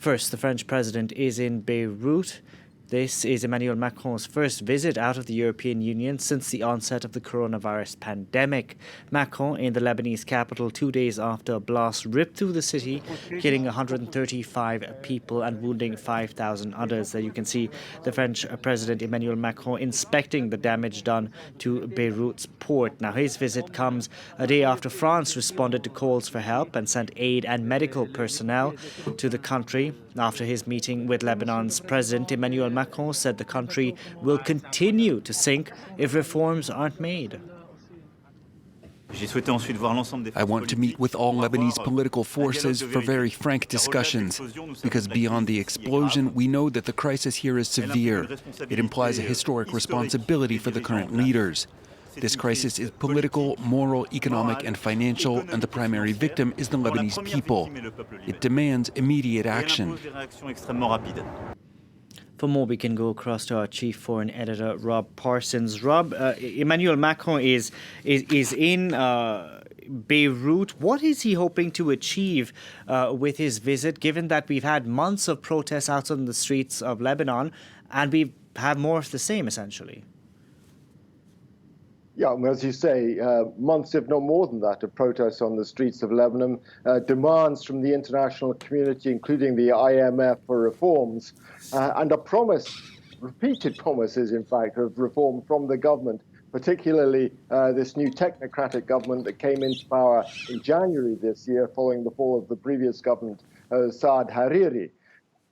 First, the French president is in Beirut. This is Emmanuel Macron's first visit out of the European Union since the onset of the coronavirus pandemic. Macron in the Lebanese capital 2 days after a blast ripped through the city, killing 135 people and wounding 5,000 others. There you can see the French President Emmanuel Macron inspecting the damage done to Beirut's port. Now, his visit comes a day after France responded to calls for help and sent aid and medical personnel to the country. After his meeting with Lebanon's President, Emmanuel Macron said the country will continue to sink if reforms aren't made. I want to meet with all Lebanese political forces for very frank discussions, because beyond the explosion, we know that the crisis here is severe. It implies a historic responsibility for the current leaders. This crisis is political, moral, economic, and financial, and the primary victim is the Lebanese people. It demands immediate action. For more, we can go across to our chief foreign editor, Rob Parsons. Rob, Emmanuel Macron is in Beirut. What is he hoping to achieve with his visit, given that we've had months of protests out on the streets of Lebanon, and we've had more of the same, essentially? Yeah, as you say, months, if not more than that, of protests on the streets of Lebanon, demands from the international community, including the IMF, for reforms, and a promise, repeated promises, in fact, of reform from the government, particularly this new technocratic government that came into power in January this year following the fall of the previous government, Saad Hariri.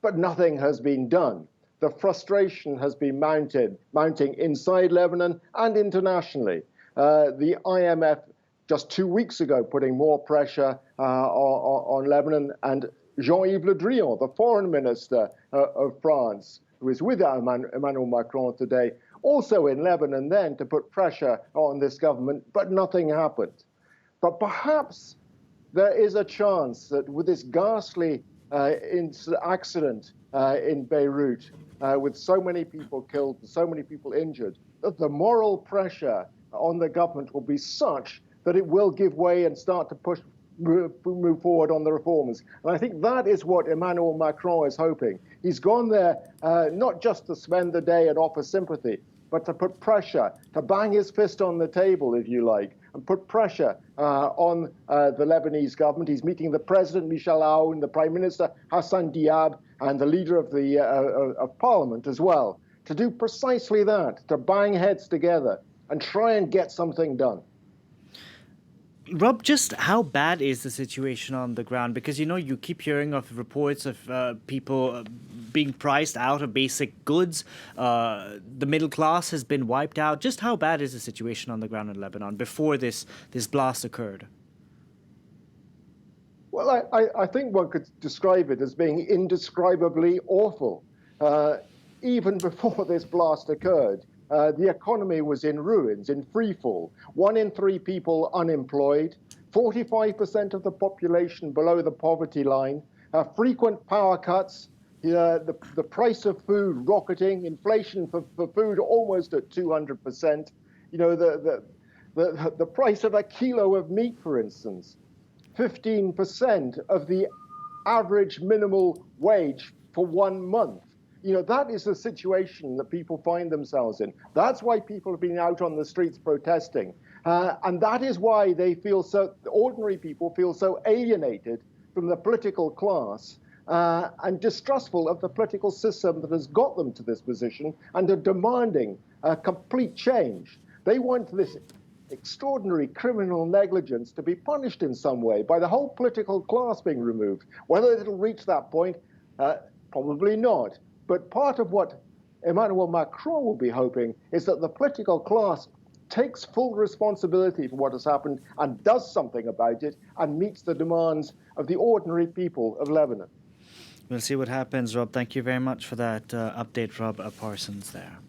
But nothing has been done. The frustration has been mounting inside Lebanon and internationally. The IMF just 2 weeks ago putting more pressure on Lebanon, and Jean-Yves Le Drian, the foreign minister of France, who is with Emmanuel Macron today, also in Lebanon then to put pressure on this government, but nothing happened. But perhaps there is a chance that with this ghastly accident in Beirut, with so many people killed, so many people injured, that the moral pressure on the government will be such that it will give way and start to move forward on the reforms. And I think that is what Emmanuel Macron is hoping. He's gone there not just to spend the day and offer sympathy, but to put pressure, to bang his fist on the table, if you like, and put pressure on the Lebanese government. He's meeting the President, Michel Aoun, the Prime Minister, Hassan Diab, and the leader of Parliament as well, to do precisely that, to bang heads together and try and get something done. Rob, just how bad is the situation on the ground? Because, you keep hearing of reports of people being priced out of basic goods. The middle class has been wiped out. Just how bad is the situation on the ground in Lebanon before this blast occurred? Well, I think one could describe it as being indescribably awful. Even before this blast occurred, the economy was in ruins, in freefall. 1 in 3 people unemployed, 45% of the population below the poverty line, frequent power cuts, the price of food rocketing, inflation for food almost at 200%. The price of a kilo of meat, for instance, 15% of the average minimal wage for 1 month. That is the situation that people find themselves in. That's why people have been out on the streets protesting. And that is why ordinary people feel so alienated from the political class and distrustful of the political system that has got them to this position, and are demanding a complete change. They want this extraordinary criminal negligence to be punished in some way by the whole political class being removed. Whether it'll reach that point, probably not. But part of what Emmanuel Macron will be hoping is that the political class takes full responsibility for what has happened and does something about it and meets the demands of the ordinary people of Lebanon. We'll see what happens, Rob. Thank you very much for that update, Rob Parsons there.